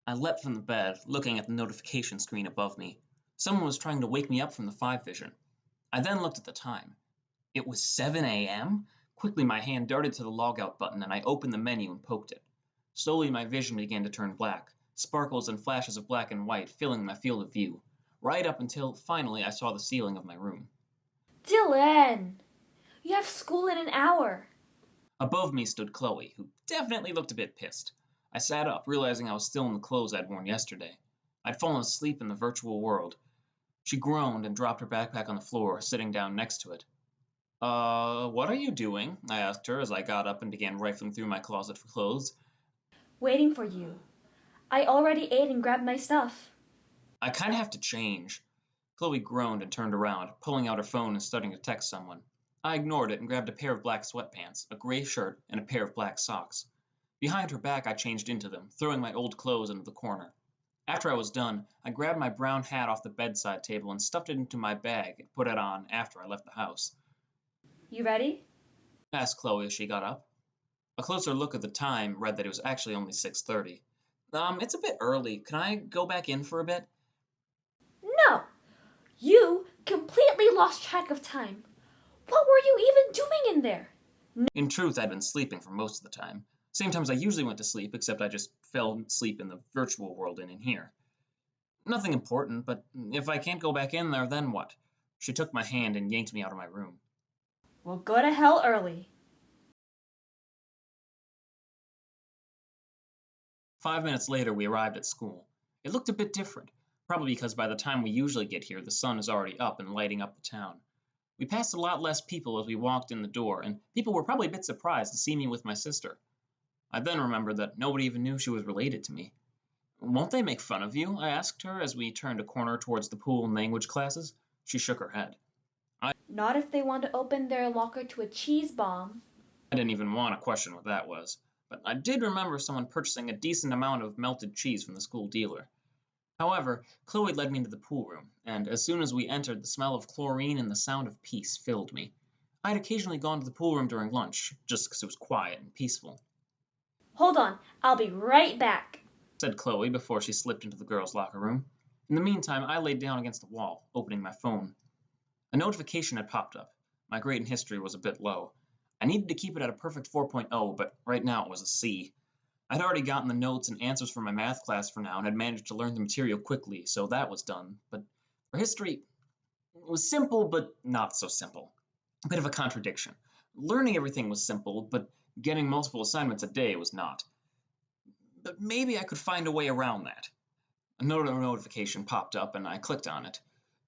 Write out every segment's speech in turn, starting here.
I leapt from the bed, looking at the notification screen above me. Someone was trying to wake me up from the 5 vision. I then looked at the time. It was 7 a.m.? Quickly my hand darted to the logout button and I opened the menu and poked it. Slowly my vision began to turn black, sparkles and flashes of black and white filling my field of view, right up until finally I saw the ceiling of my room. Dylan! You have school in an hour. Above me stood Chloe, who definitely looked a bit pissed. I sat up, realizing I was still in the clothes I'd worn yesterday. I'd fallen asleep in the virtual world. She groaned and dropped her backpack on the floor, sitting down next to it. What are you doing? I asked her as I got up and began rifling through my closet for clothes. Waiting for you. I already ate and grabbed my stuff. I kinda have to change. Chloe groaned and turned around, pulling out her phone and starting to text someone. I ignored it and grabbed a pair of black sweatpants, a gray shirt, and a pair of black socks. Behind her back, I changed into them, throwing my old clothes into the corner. After I was done, I grabbed my brown hat off the bedside table and stuffed it into my bag and put it on after I left the house. You ready? Asked Chloe as she got up. A closer look at the time read that it was actually only 6:30. It's a bit early. Can I go back in for a bit? No! You completely lost track of time. What were you even doing in there? In truth, I'd been sleeping for most of the time. Same times I usually went to sleep, except I just fell asleep in the virtual world and in here. Nothing important, but if I can't go back in there, then what? She took my hand and yanked me out of my room. Well, go to hell early. 5 minutes later, we arrived at school. It looked a bit different, probably because by the time we usually get here, the sun is already up and lighting up the town. We passed a lot less people as we walked in the door, and people were probably a bit surprised to see me with my sister. I then remembered that nobody even knew she was related to me. Won't they make fun of you? I asked her as we turned a corner towards the pool and language classes. She shook her head. Not if they want to open their locker to a cheese bomb. I didn't even want to question what that was, but I did remember someone purchasing a decent amount of melted cheese from the school dealer. However, Chloe led me into the pool room, and as soon as we entered, the smell of chlorine and the sound of peace filled me. I had occasionally gone to the pool room during lunch, just because it was quiet and peaceful. Hold on, I'll be right back, Said Chloe before she slipped into the girls' locker room. In the meantime, I laid down against the wall, opening my phone. A notification had popped up. My grade in history was a bit low. I needed to keep it at a perfect 4.0, but right now it was a C. I'd already gotten the notes and answers for my math class for now and had managed to learn the material quickly, so that was done. But for history, it was simple, but not so simple. A bit of a contradiction. Learning everything was simple, but getting multiple assignments a day was not. But maybe I could find a way around that. Another notification popped up and I clicked on it.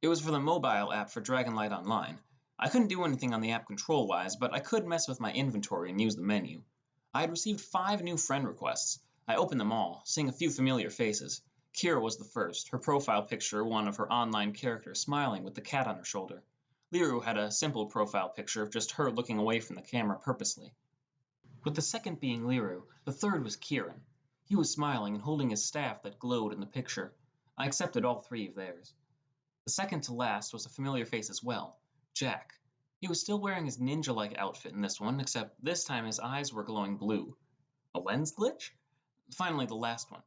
It was for the mobile app for DragonLight Online. I couldn't do anything on the app control-wise, but I could mess with my inventory and use the menu. I had received 5 new friend requests. I opened them all, seeing a few familiar faces. Kira was the first, her profile picture one of her online characters smiling with the cat on her shoulder. Liru had a simple profile picture of just her looking away from the camera purposely. With the second being Liru, the third was Kieran. He was smiling and holding his staff that glowed in the picture. I accepted all 3 of theirs. The second to last was a familiar face as well, Jack. He was still wearing his ninja-like outfit in this one, except this time his eyes were glowing blue. A lens glitch? Finally, the last one.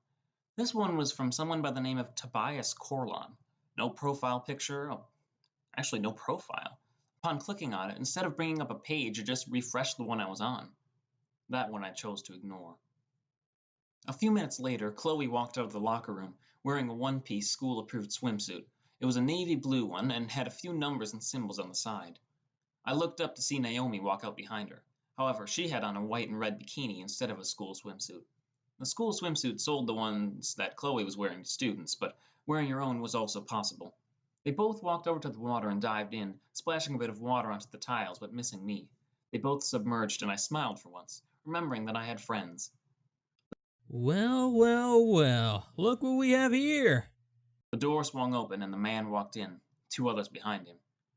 This one was from someone by the name of Tobias Corlon. No profile picture, actually no profile. Upon clicking on it, instead of bringing up a page, it just refreshed the one I was on. That one I chose to ignore. A few minutes later, Chloe walked out of the locker room, wearing a one-piece school-approved swimsuit. It was a navy blue one and had a few numbers and symbols on the side. I looked up to see Naomi walk out behind her. However, she had on a white and red bikini instead of a school swimsuit. The school swimsuit sold the ones that Chloe was wearing to students, but wearing your own was also possible. They both walked over to the water and dived in, splashing a bit of water onto the tiles, but missing me. They both submerged, and I smiled for once, remembering that I had friends. Well, well, well, look what we have here. The door swung open and the man walked in, 2 others behind him.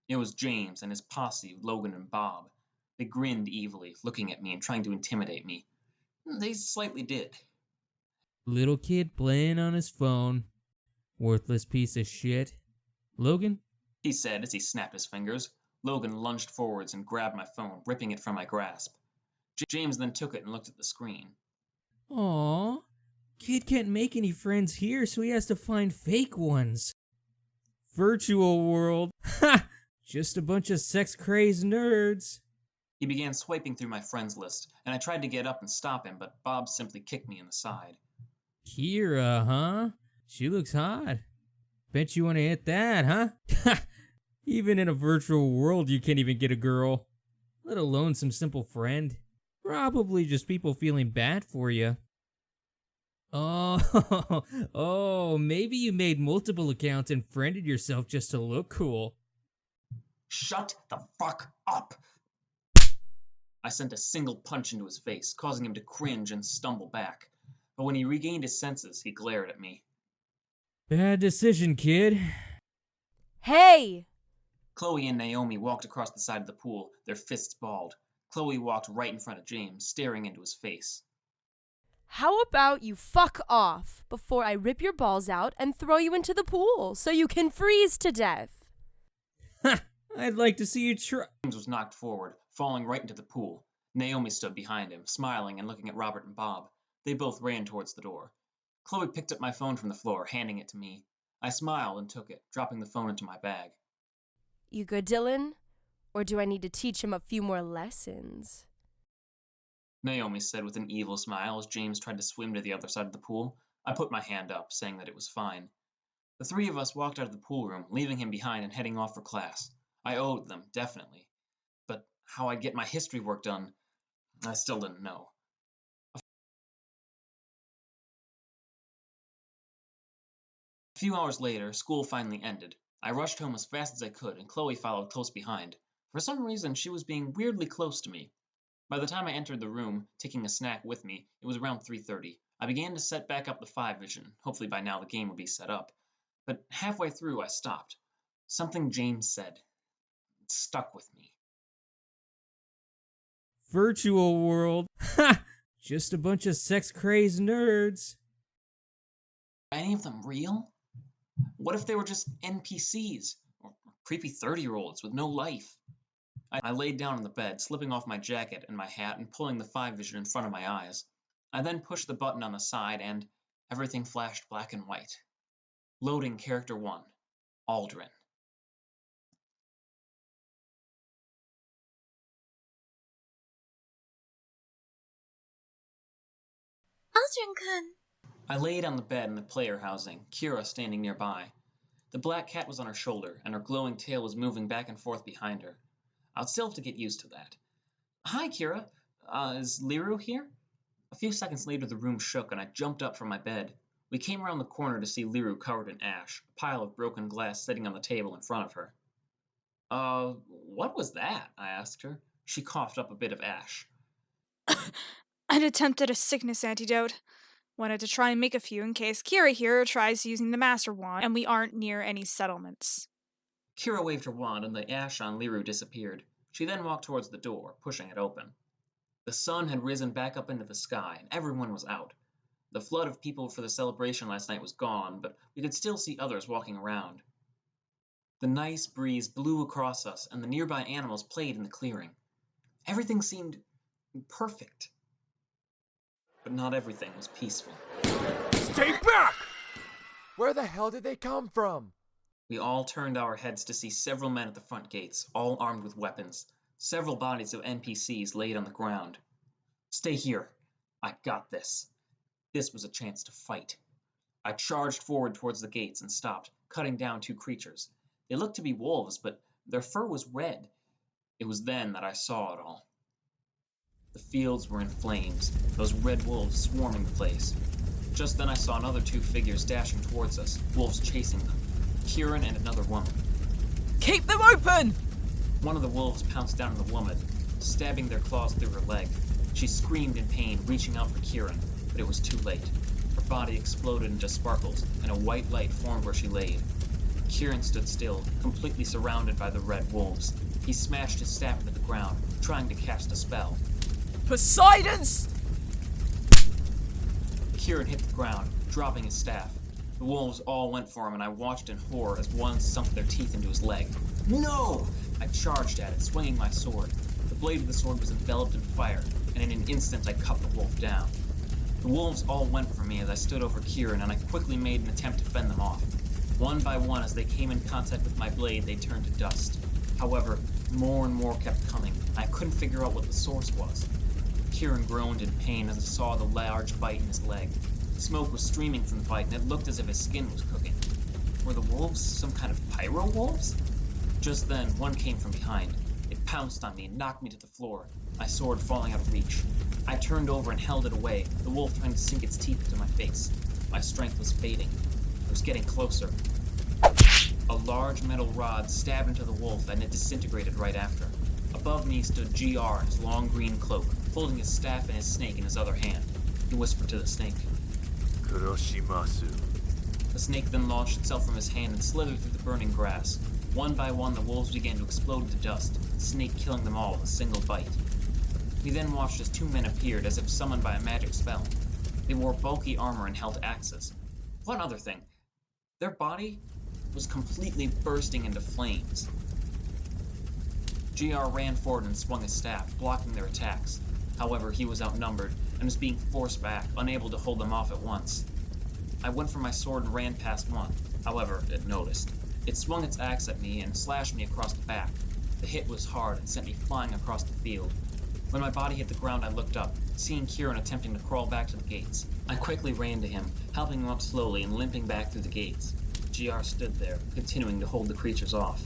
It was James and his posse, Logan and Bob. They grinned evilly, looking at me and trying to intimidate me. They slightly did. Little kid playing on his phone. Worthless piece of shit. Logan? He said as he snapped his fingers. Logan lunged forwards and grabbed my phone, ripping it from my grasp. James then took it and looked at the screen. Aw, Kid can't make any friends here, so he has to find fake ones. Virtual world. Ha! Just a bunch of sex-crazed nerds. He began swiping through my friends list, and I tried to get up and stop him, but Bob simply kicked me in the side. Kira, huh? She looks hot. Bet you want to hit that, huh? Even in a virtual world, you can't even get a girl. Let alone some simple friend. Probably just people feeling bad for you. Oh, maybe you made multiple accounts and friended yourself just to look cool. Shut the fuck up! I sent a single punch into his face, causing him to cringe and stumble back. But when he regained his senses, he glared at me. Bad decision, kid. Hey! Chloe and Naomi walked across the side of the pool, their fists balled. Chloe walked right in front of James, staring into his face. How about you fuck off before I rip your balls out and throw you into the pool so you can freeze to death? Ha! I'd like to see you try. James was knocked forward, falling right into the pool. Naomi stood behind him, smiling and looking at Robert and Bob. They both ran towards the door. Chloe picked up my phone from the floor, handing it to me. I smiled and took it, dropping the phone into my bag. You good, Dylan? Or do I need to teach him a few more lessons? Naomi said with an evil smile as James tried to swim to the other side of the pool. I put my hand up, saying that it was fine. The three of us walked out of the pool room, leaving him behind and heading off for class. I owed them, definitely. But how I'd get my history work done, I still didn't know. A few hours later, school finally ended. I rushed home as fast as I could, and Chloe followed close behind. For some reason, she was being weirdly close to me. By the time I entered the room, taking a snack with me, it was around 3:30. I began to set back up the 5 vision. Hopefully by now the game would be set up. But halfway through, I stopped. Something James said. It stuck with me. Virtual world. Ha! Just a bunch of sex-crazed nerds. Are any of them real? What if they were just NPCs? Or creepy 30-year-olds with no life? I laid down on the bed, slipping off my jacket and my hat and pulling the 5 vision in front of my eyes. I then pushed the button on the side and everything flashed black and white. Loading character 1, Aldren. Aldren-kun. I laid on the bed in the player housing, Kira standing nearby. The black cat was on her shoulder, and her glowing tail was moving back and forth behind her. I'd still have to get used to that. Hi, Kira. Is Liru here? A few seconds later, the room shook, and I jumped up from my bed. We came around the corner to see Liru covered in ash, a pile of broken glass sitting on the table in front of her. What was that? I asked her. She coughed up a bit of ash. I'd attempted a sickness antidote. Wanted to try and make a few in case Kira here tries using the Master Wand and we aren't near any settlements. Kira waved her wand and the ash on Liru disappeared. She then walked towards the door, pushing it open. The sun had risen back up into the sky, and everyone was out. The flood of people for the celebration last night was gone, but we could still see others walking around. The nice breeze blew across us, and the nearby animals played in the clearing. Everything seemed perfect. But not everything was peaceful. Stay back! Where the hell did they come from? We all turned our heads to see several men at the front gates, all armed with weapons. Several bodies of NPCs laid on the ground. Stay here. I got this. This was a chance to fight. I charged forward towards the gates and stopped, cutting down 2 creatures. They looked to be wolves, but their fur was red. It was then that I saw it all. The fields were in flames, those red wolves swarming the place. Just then I saw another 2 figures dashing towards us, wolves chasing them. Kieran and another woman. Keep them open! One of the wolves pounced down on the woman, stabbing their claws through her leg. She screamed in pain, reaching out for Kieran, but it was too late. Her body exploded into sparkles, and a white light formed where she laid. Kieran stood still, completely surrounded by the red wolves. He smashed his staff into the ground, trying to cast a spell. Poseidon's! Kieran hit the ground, dropping his staff. The wolves all went for him, and I watched in horror as one sunk their teeth into his leg. No! I charged at it, swinging my sword. The blade of the sword was enveloped in fire, and in an instant I cut the wolf down. The wolves all went for me as I stood over Kieran, and I quickly made an attempt to fend them off. One by one, as they came in contact with my blade, they turned to dust. However, more and more kept coming. I couldn't figure out what the source was. Kieran groaned in pain as I saw the large bite in his leg. Smoke was streaming from the bite, and it looked as if his skin was cooking. Were the wolves some kind of pyro wolves? Just then, one came from behind. It pounced on me and knocked me to the floor, my sword falling out of reach. I turned over and held it away, the wolf trying to sink its teeth into my face. My strength was fading. It was getting closer. A large metal rod stabbed into the wolf, and it disintegrated right after. Above me stood GR in his long green cloak, holding his staff and his snake in his other hand. He whispered to the snake. Kuroshimasu. The snake then launched itself from his hand and slithered through the burning grass. One by one, the wolves began to explode into dust, the snake killing them all with a single bite. We then watched as two men appeared, as if summoned by a magic spell. They wore bulky armor and held axes. One other thing. Their body was completely bursting into flames. GR ran forward and swung his staff, blocking their attacks. However, he was outnumbered and was being forced back, unable to hold them off at once. I went for my sword and ran past one. However, it noticed. It swung its axe at me and slashed me across the back. The hit was hard and sent me flying across the field. When my body hit the ground, I looked up, seeing Kieran attempting to crawl back to the gates. I quickly ran to him, helping him up slowly and limping back through the gates. GR stood there, continuing to hold the creatures off.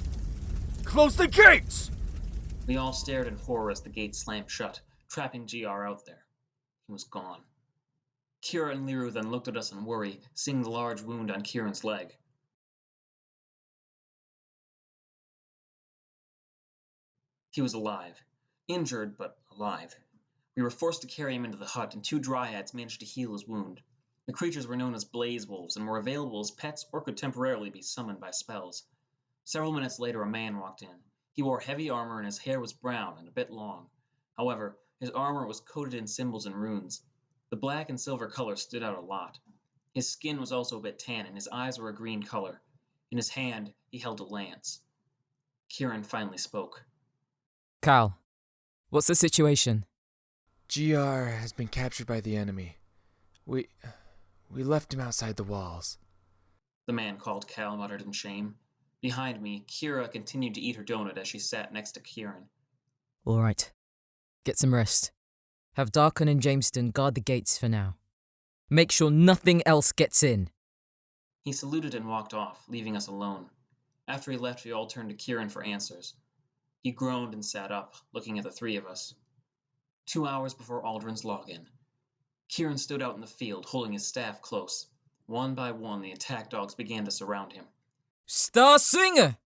Close the gates! We all stared in horror as the gates slammed shut, trapping GR out there. He was gone. Kira and Liru then looked at us in worry, seeing the large wound on Kieran's leg. He was alive. Injured, but alive. We were forced to carry him into the hut, and two dryads managed to heal his wound. The creatures were known as blaze wolves and were available as pets or could temporarily be summoned by spells. Several minutes later, a man walked in. He wore heavy armor and his hair was brown and a bit long. However, his armor was coated in symbols and runes. The black and silver color stood out a lot. His skin was also a bit tan and his eyes were a green color. In his hand, he held a lance. Kieran finally spoke. Cal, what's the situation? GR has been captured by the enemy. We left him outside the walls. The man called Cal muttered in shame. Behind me, Kira continued to eat her donut as she sat next to Kieran. All right. Get some rest. Have Darkon and Jamestown guard the gates for now. Make sure nothing else gets in. He saluted and walked off, leaving us alone. After he left, we all turned to Kieran for answers. He groaned and sat up, looking at the three of us. 2 hours before Aldren's login. Kieran stood out in the field, holding his staff close. One by one, the attack dogs began to surround him. Star Swinger!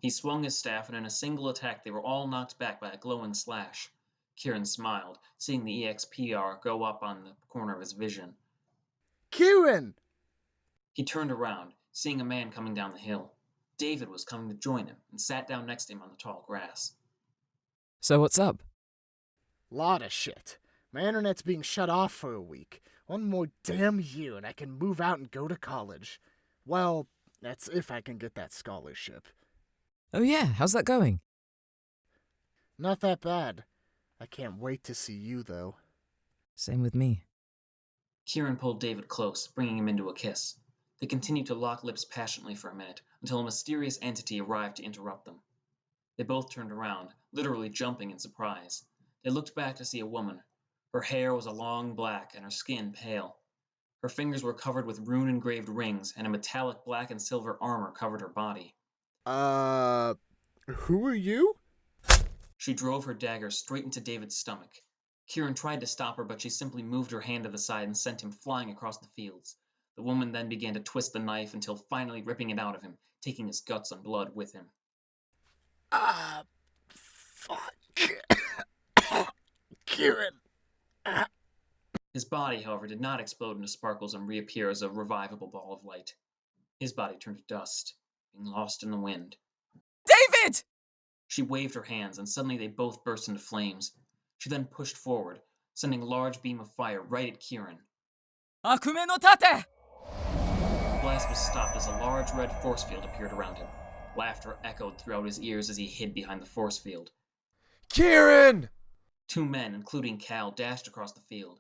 He swung his staff, and in a single attack, they were all knocked back by a glowing slash. Kieran smiled, seeing the EXPR go up on the corner of his vision. Kieran! He turned around, seeing a man coming down the hill. David was coming to join him, and sat down next to him on the tall grass. So what's up? Lot of shit. My internet's being shut off for a week. One more damn year and I can move out and go to college. Well, that's if I can get that scholarship. Oh yeah, how's that going? Not that bad. I can't wait to see you, though. Same with me. Kieran pulled David close, bringing him into a kiss. They continued to lock lips passionately for a minute, until a mysterious entity arrived to interrupt them. They both turned around, literally jumping in surprise. They looked back to see a woman. Her hair was a long black, and her skin pale. Her fingers were covered with rune-engraved rings, and a metallic black and silver armor covered her body. Who are you? She drove her dagger straight into David's stomach. Kieran tried to stop her, but she simply moved her hand to the side and sent him flying across the fields. The woman then began to twist the knife until finally ripping it out of him, taking his guts and blood with him. Fuck. Kieran. His body, however, did not explode into sparkles and reappear as a revivable ball of light. His body turned to dust, being lost in the wind. David! She waved her hands, and suddenly they both burst into flames. She then pushed forward, sending a large beam of fire right at Kieran. Akume no tate! The blast was stopped as a large red force field appeared around him. Laughter echoed throughout his ears as he hid behind the force field. Kieran! 2 men, including Cal, dashed across the field.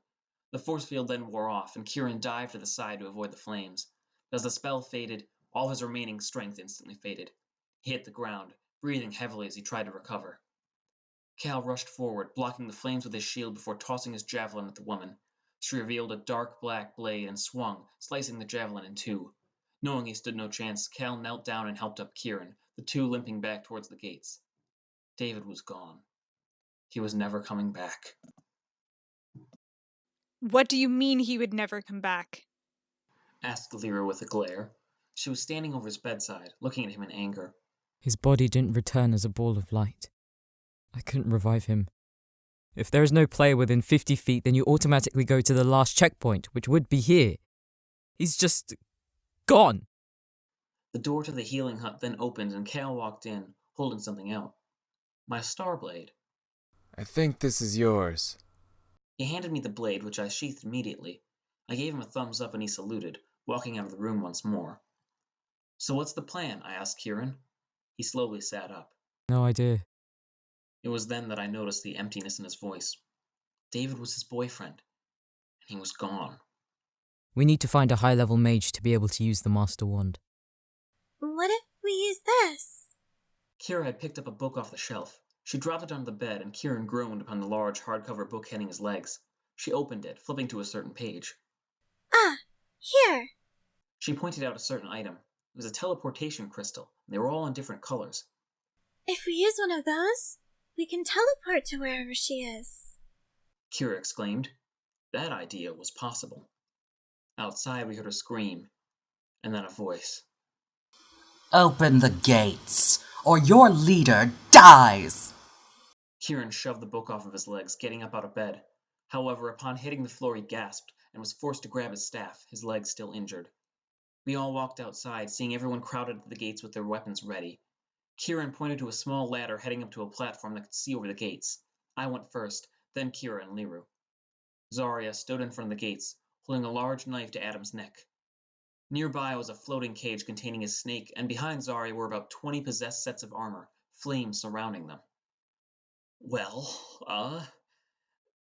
The force field then wore off, and Kieran dived to the side to avoid the flames. But as the spell faded, all his remaining strength instantly faded. He hit the ground, breathing heavily as he tried to recover. Cal rushed forward, blocking the flames with his shield before tossing his javelin at the woman. She revealed a dark black blade and swung, slicing the javelin in two. Knowing he stood no chance, Cal knelt down and helped up Kieran, the two limping back towards the gates. David was gone. He was never coming back. What do you mean he would never come back? Asked Lyra with a glare. She was standing over his bedside, looking at him in anger. His body didn't return as a ball of light. I couldn't revive him. If there is no player within 50 feet, then you automatically go to the last checkpoint, which would be here. He's just gone. The door to the healing hut then opened and Cal walked in, holding something out. My star blade. I think this is yours. He handed me the blade, which I sheathed immediately. I gave him a thumbs up and he saluted, walking out of the room once more. So what's the plan? I asked Kieran. He slowly sat up. No idea. It was then that I noticed the emptiness in his voice. David was his boyfriend, and he was gone. We need to find a high-level mage to be able to use the Master Wand. What if we use this? Kira had picked up a book off the shelf. She dropped it onto the bed, and Kieran groaned upon the large hardcover book heading his legs. She opened it, flipping to a certain page. Ah, here. She pointed out a certain item. It was a teleportation crystal, and they were all in different colors. If we use one of those, we can teleport to wherever she is. Kira exclaimed. That idea was possible. Outside we heard a scream, and then a voice. Open the gates, or your leader dies! Kieran shoved the book off of his legs, getting up out of bed. However, upon hitting the floor he gasped, and was forced to grab his staff, his legs still injured. We all walked outside, seeing everyone crowded at the gates with their weapons ready. Kieran pointed to a small ladder heading up to a platform that could see over the gates. I went first, then Kira and Liru. Zarya stood in front of the gates, holding a large knife to Adam's neck. Nearby was a floating cage containing his snake, and behind Zarya were about 20 possessed sets of armor, flames surrounding them. Well,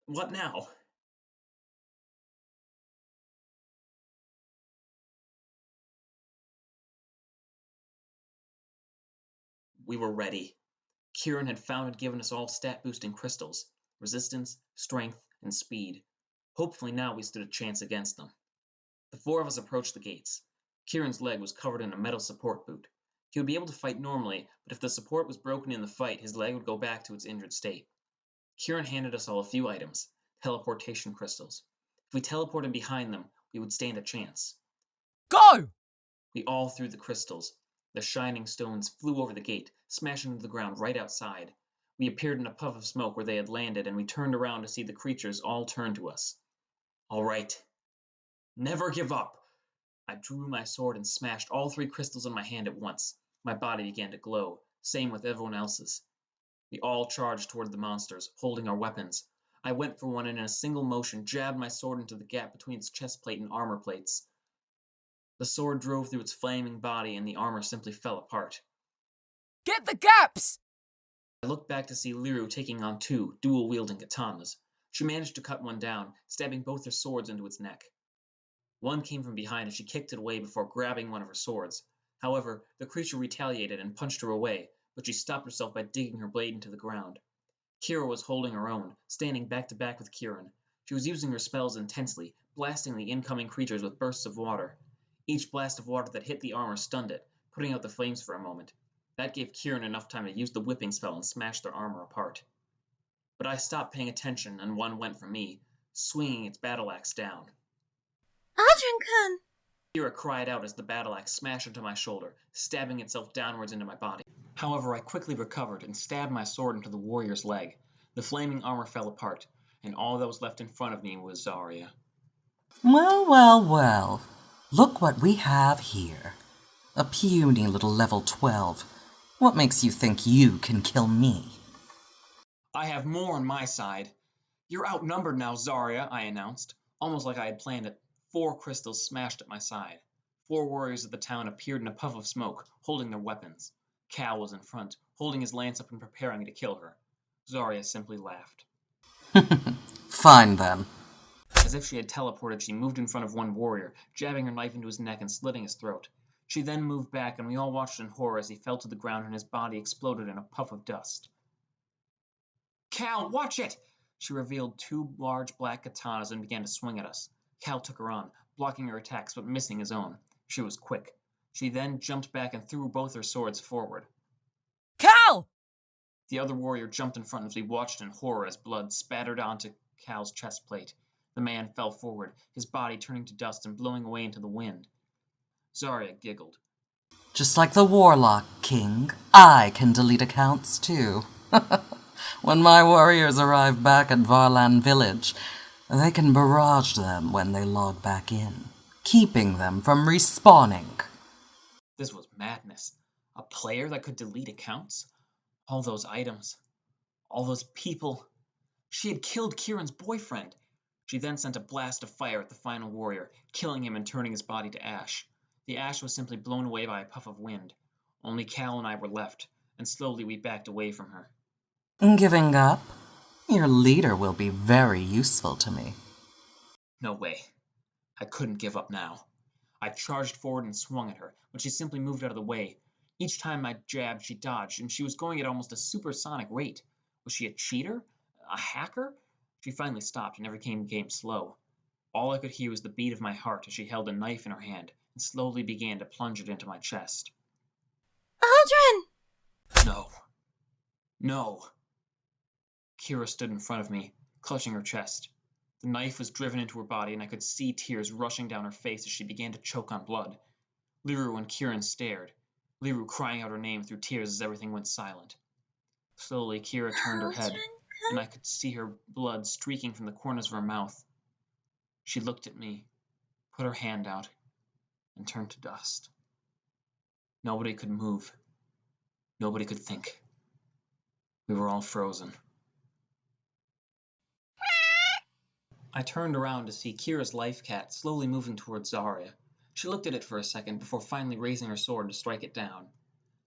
what now? We were ready. Kieran had found and given us all stat-boosting crystals, resistance, strength, and speed. Hopefully now we stood a chance against them. The four of us approached the gates. Kieran's leg was covered in a metal support boot. He would be able to fight normally, but if the support was broken in the fight, his leg would go back to its injured state. Kieran handed us all a few items, teleportation crystals. If we teleported behind them, we would stand a chance. Go! We all threw the crystals. The shining stones flew over the gate, smashing into the ground right outside. We appeared in a puff of smoke where they had landed, and we turned around to see the creatures all turn to us. All right. Never give up. I drew my sword and smashed all 3 crystals in my hand at once. My body began to glow, same with everyone else's. We all charged toward the monsters, holding our weapons. I went for one and in a single motion jabbed my sword into the gap between its chest plate and armor plates. The sword drove through its flaming body and the armor simply fell apart. Get the gaps! I looked back to see Liru taking on 2 dual-wielding katanas. She managed to cut one down, stabbing both her swords into its neck. One came from behind and she kicked it away before grabbing one of her swords. However, the creature retaliated and punched her away, but she stopped herself by digging her blade into the ground. Kira was holding her own, standing back to back with Kieran. She was using her spells intensely, blasting the incoming creatures with bursts of water. Each blast of water that hit the armor stunned it, putting out the flames for a moment. That gave Kieran enough time to use the whipping spell and smash their armor apart. But I stopped paying attention and one went for me, swinging its battle axe down. Aldren-kun! Kira cried out as the battle axe smashed into my shoulder, stabbing itself downwards into my body. However, I quickly recovered and stabbed my sword into the warrior's leg. The flaming armor fell apart, and all that was left in front of me was Zarya. Well, well, well. Look what we have here. A puny little level 12. What makes you think you can kill me? I have more on my side. You're outnumbered now, Zarya, I announced, almost like I had planned it. 4 crystals smashed at my side. 4 warriors of the town appeared in a puff of smoke, holding their weapons. Cal was in front, holding his lance up and preparing to kill her. Zarya simply laughed. Fine then. As if she had teleported, she moved in front of one warrior, jabbing her knife into his neck and slitting his throat. She then moved back, and we all watched in horror as he fell to the ground and his body exploded in a puff of dust. "Cal, watch it!" She revealed 2 large black katanas and began to swing at us. Cal took her on, blocking her attacks but missing his own. She was quick. She then jumped back and threw both her swords forward. Cal! The other warrior jumped in front as we watched in horror as blood spattered onto Cal's chest plate. The man fell forward, his body turning to dust and blowing away into the wind. Zarya giggled. Just like the Warlock King, I can delete accounts too. When my warriors arrive back at Varlan Village, they can barrage them when they log back in, keeping them from respawning. This was madness. A player that could delete accounts? All those items. All those people. She had killed Kieran's boyfriend. She then sent a blast of fire at the final warrior, killing him and turning his body to ash. The ash was simply blown away by a puff of wind. Only Cal and I were left, and slowly we backed away from her. Giving up? Your leader will be very useful to me. No way. I couldn't give up now. I charged forward and swung at her, but she simply moved out of the way. Each time I jabbed, she dodged, and she was going at almost a supersonic rate. Was she a cheater? A hacker? She finally stopped and everything became slow. All I could hear was the beat of my heart as she held a knife in her hand and slowly began to plunge it into my chest. Aldren! No. No. Kira stood in front of me, clutching her chest. The knife was driven into her body, and I could see tears rushing down her face as she began to choke on blood. Liru and Kieran stared, Liru crying out her name through tears as everything went silent. Slowly, Kira turned her head, and I could see her blood streaking from the corners of her mouth. She looked at me, put her hand out, and turned to dust. Nobody could move. Nobody could think. We were all frozen. I turned around to see Kira's life cat slowly moving towards Zarya. She looked at it for a second before finally raising her sword to strike it down.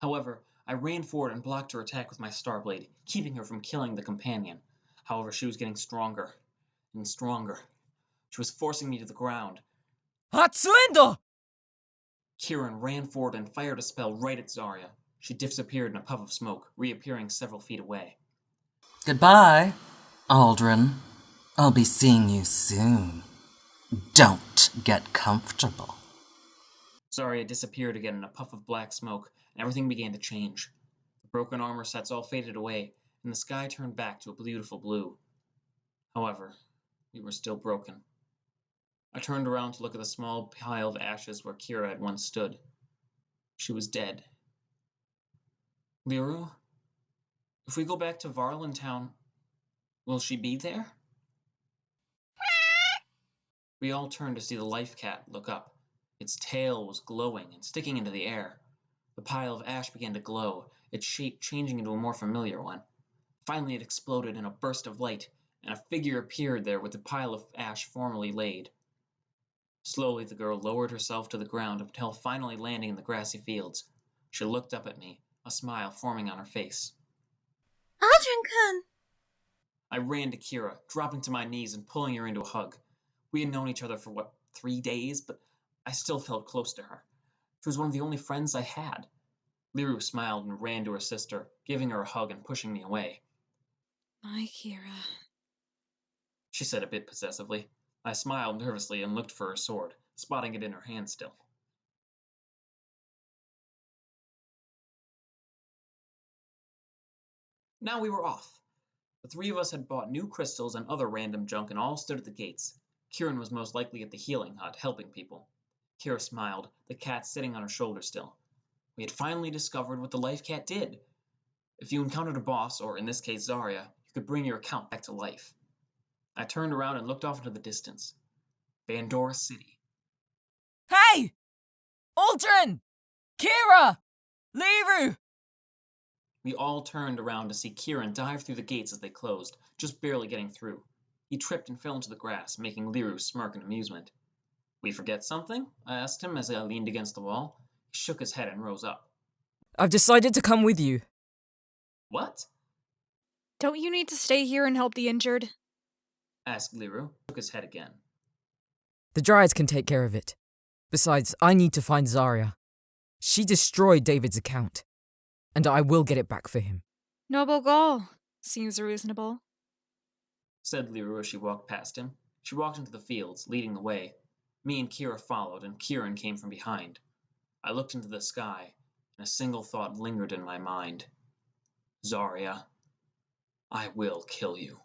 However, I ran forward and blocked her attack with my Starblade, keeping her from killing the companion. However, she was getting stronger and stronger. She was forcing me to the ground. Hatsuendo! Kieran ran forward and fired a spell right at Zarya. She disappeared in a puff of smoke, reappearing several feet away. Goodbye, Aldren. I'll be seeing you soon. Don't get comfortable. Zarya disappeared again in a puff of black smoke, and everything began to change. The broken armor sets all faded away, and the sky turned back to a beautiful blue. However, we were still broken. I turned around to look at the small pile of ashes where Kira had once stood. She was dead. Liru, if we go back to Varlan Town, will she be there? We all turned to see the life cat look up. Its tail was glowing and sticking into the air. The pile of ash began to glow, its shape changing into a more familiar one. Finally it exploded in a burst of light, and a figure appeared there with the pile of ash formerly laid. Slowly the girl lowered herself to the ground until finally landing in the grassy fields. She looked up at me, a smile forming on her face. Aldren-kun! I ran to Kira, dropping to my knees and pulling her into a hug. We had known each other for, 3 days, but I still felt close to her. She was one of the only friends I had. Liru smiled and ran to her sister, giving her a hug and pushing me away. My Kira. She said a bit possessively. I smiled nervously and looked for her sword, spotting it in her hand still. Now we were off. The 3 of us had bought new crystals and other random junk and all stood at the gates. Kieran was most likely at the healing hut, helping people. Kira smiled, the cat sitting on her shoulder still. We had finally discovered what the life cat did. If you encountered a boss, or in this case Zarya, you could bring your account back to life. I turned around and looked off into the distance. Bandora City. Hey! Aldren! Kira! Liru! We all turned around to see Kieran dive through the gates as they closed, just barely getting through. He tripped and fell into the grass, making Liru smirk in amusement. We forget something? I asked him as I leaned against the wall. He shook his head and rose up. I've decided to come with you. What? Don't you need to stay here and help the injured? Asked Liru. Shook his head again. The Dryads can take care of it. Besides, I need to find Zarya. She destroyed David's account, and I will get it back for him. Noble goal. Seems reasonable. Said Liru as she walked past him. She walked into the fields, leading the way. Me and Kira followed, and Kieran came from behind. I looked into the sky, and a single thought lingered in my mind. Zarya, I will kill you.